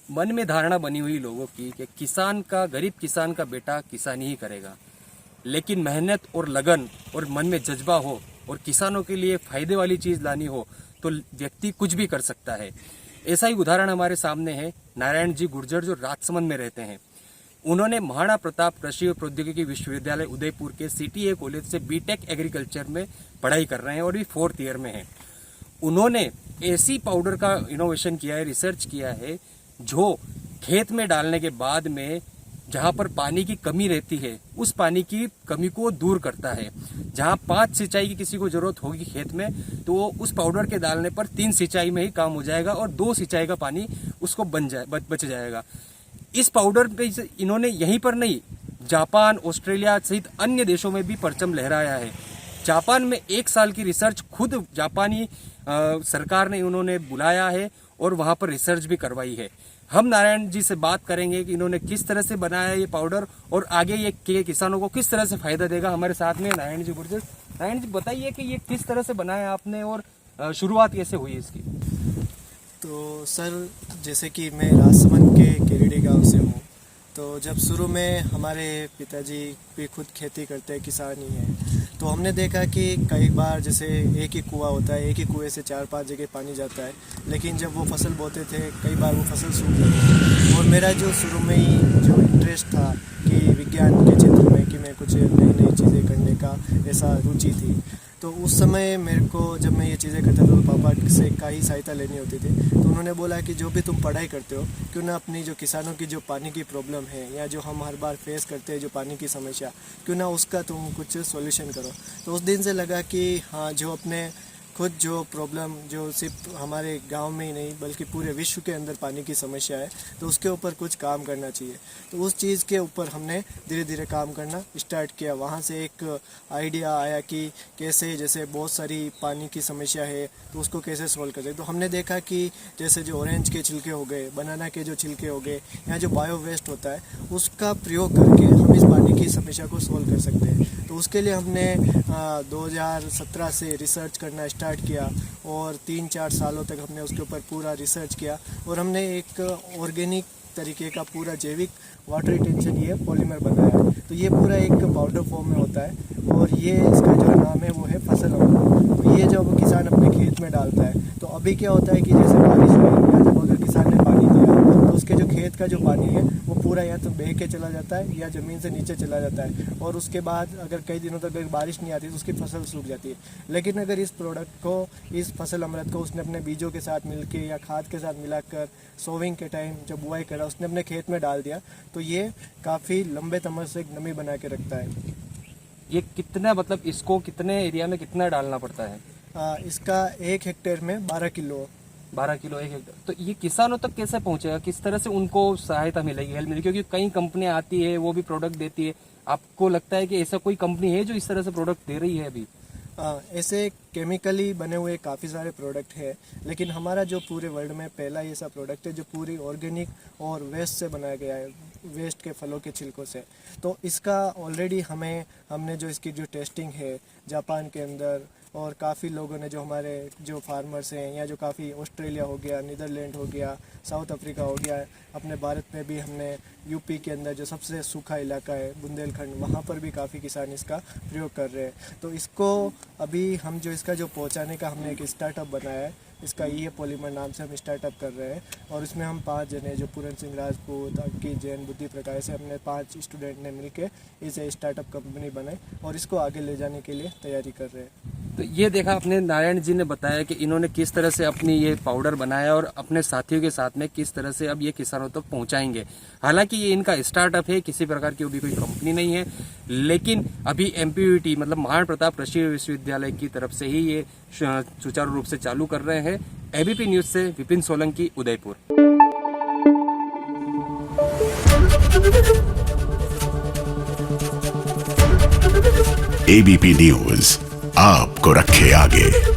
मन में धारणा बनी हुई लोगों की कि किसान का, गरीब किसान का बेटा किसानी ही करेगा, लेकिन मेहनत और लगन और मन में जज्बा हो और किसानों के लिए फायदे वाली चीज लानी हो तो व्यक्ति कुछ भी कर सकता है। ऐसा ही उदाहरण हमारे सामने है नारायण जी गुर्जर, जो राजसमंद में रहते हैं। उन्होंने महाराणा प्रताप कृषि और प्रौद्योगिकी विश्वविद्यालय उदयपुर के CTA कॉलेज से बीटेक एग्रीकल्चर में पढ़ाई कर रहे हैं और भी 4th ईयर में हैं। उन्होंने ऐसी पाउडर का इनोवेशन किया है, रिसर्च किया है, जो खेत में डालने के बाद में जहां पर पानी की कमी रहती है उस पानी की कमी को दूर करता है। जहां 5 सिंचाई की किसी को जरूरत होगी खेत में, तो वो उस पाउडर के डालने पर 3 सिंचाई में ही काम हो जाएगा और 2 सिंचाई का पानी उसको बच जाएगा। इस पाउडर पे इन्होंने यहीं पर नहीं, जापान, ऑस्ट्रेलिया सहित अन्य देशों में भी परचम लहराया है। जापान में 1 साल की रिसर्च खुद जापानी सरकार ने उन्होंने बुलाया है और वहां पर रिसर्च भी करवाई है। हम नारायण जी से बात करेंगे कि इन्होंने किस तरह से बनाया ये पाउडर और आगे ये किसानों को किस तरह से फायदा देगा। हमारे साथ में नारायण जी गुर्जर। नारायण जी, बताइए कि ये किस तरह से बनाया आपने और शुरुआत कैसे हुई इसकी? तो सर, जैसे कि मैं राजसमंद के केरेडी गांव से हूँ, तो जब शुरू में हमारे पिताजी भी खुद खेती करते हैं, किसान ही हैं, तो हमने देखा कि कई बार जैसे एक ही कुआं होता है, एक ही कुएं से 4-5 जगह पानी जाता है, लेकिन जब वो फसल बोते थे कई बार वो फसल सूख जाती। और मेरा जो शुरू में ही जो इंटरेस्ट था कि विज्ञान के क्षेत्र में कि मैं कुछ नई नई चीज़ें करने का ऐसा रुचि थी, तो उस समय मेरे को जब मैं ये चीज़ें करता था तो पापा से का ही सहायता लेनी होती थी। तो उन्होंने बोला कि जो भी तुम पढ़ाई करते हो, क्यों ना अपनी जो किसानों की जो पानी की प्रॉब्लम है या जो हम हर बार फेस करते हैं जो पानी की समस्या, क्यों ना उसका तुम कुछ सॉल्यूशन करो। तो उस दिन से लगा कि हाँ, जो अपने खुद जो प्रॉब्लम जो सिर्फ हमारे गांव में ही नहीं बल्कि पूरे विश्व के अंदर पानी की समस्या है, तो उसके ऊपर कुछ काम करना चाहिए। तो उस चीज़ के ऊपर हमने धीरे धीरे काम करना स्टार्ट किया। वहाँ से एक आइडिया आया कि कैसे, जैसे बहुत सारी पानी की समस्या है तो उसको कैसे सॉल्व करें। तो हमने देखा कि जैसे जो ऑरेंज के छिलके हो गए, बनाना के जो छिलके हो गए, या जो बायो वेस्ट होता है उसका प्रयोग करके हम इस पानी की समस्या को सॉल्व कर सकते हैं। तो उसके लिए हमने 2017 से रिसर्च करना स्टार्ट किया और 3-4 सालों तक हमने उसके ऊपर पूरा रिसर्च किया और हमने एक ऑर्गेनिक तरीके का पूरा जैविक वाटर रिटेंशन ये पॉलीमर बनाया। तो ये पूरा एक पाउडर फॉर्म में होता है और ये इसका जो नाम है वो है फसल अमृत। तो ये जब किसान अपने खेत में डालता है, तो अभी क्या होता है कि जैसे बारिश हुई या जब अगर किसान ने पानी दिया तो उसके जो खेत का जो पानी है वो पूरा या तो बह के चला जाता है या ज़मीन से नीचे चला जाता है, और उसके बाद अगर कई दिनों तक अगर बारिश नहीं आती तो उसकी फसल सूख जाती है। लेकिन अगर इस प्रोडक्ट को, इस फसल अमृत को उसने अपने बीजों के साथ मिलके या खाद के साथ मिलाकर सोविंग के टाइम जब बुआई करा उसने अपने खेत में डाल दिया, तो ये काफ़ी लंबे समय से एक नमी बना के रखता है। ये कितना, मतलब इसको कितने एरिया में कितना डालना पड़ता है? इसका 1 हेक्टेयर में 12 किलो 12 किलो 1 हेक्टेयर। तो ये किसानों तक कैसे पहुंचेगा, किस तरह से उनको सहायता मिलेगी, हेल्प मिलेगी? क्योंकि कई कंपनियां आती है, वो भी प्रोडक्ट देती है। आपको लगता है कि ऐसा कोई कंपनी है जो इस तरह से प्रोडक्ट दे रही है अभी? ऐसे केमिकली बने हुए काफ़ी सारे प्रोडक्ट है, लेकिन हमारा जो पूरे वर्ल्ड में पहला ऐसा प्रोडक्ट है जो पूरी ऑर्गेनिक और वेस्ट से बनाया गया है, वेस्ट के फलों के छिलकों से। तो इसका ऑलरेडी हमने जो इसकी जो टेस्टिंग है जापान के अंदर, और काफ़ी लोगों ने जो हमारे जो फार्मर्स हैं या जो काफ़ी ऑस्ट्रेलिया हो गया, नीदरलैंड हो गया, साउथ अफ्रीका हो गया, अपने भारत में भी हमने यूपी के अंदर जो सबसे सूखा इलाका है बुंदेलखंड, वहाँ पर भी काफ़ी किसान इसका प्रयोग कर रहे हैं। तो इसको अभी हम जो इसका जो पहुँचाने का हमने एक स्टार्टअप बनाया है, इसका ये पॉलीमर नाम से हम स्टार्टअप कर रहे हैं, और इसमें हम 5 जने जो पूरन सिंह राजपूत, अक्की जैन, बुद्धि प्रकाश से हमने 5 स्टूडेंट ने मिलके इसे स्टार्टअप कंपनी बनाई और इसको आगे ले जाने के लिए तैयारी कर रहे हैं। तो ये देखा अपने नारायण जी ने बताया कि इन्होंने किस तरह से अपनी ये पाउडर बनाया और अपने साथियों के साथ में किस तरह से अब ये किसानों तक पहुंचाएंगे। हालांकि ये इनका स्टार्टअप है, किसी प्रकार की अभी कोई कंपनी नहीं है, लेकिन अभी MPUT मतलब महाराणा प्रताप कृषि विश्वविद्यालय की तरफ से ही ये सुचारू रूप से चालू कर रहे हैं। ABP न्यूज से विपिन सोलंकी, उदयपुर। ABP न्यूज आपको रखे आगे।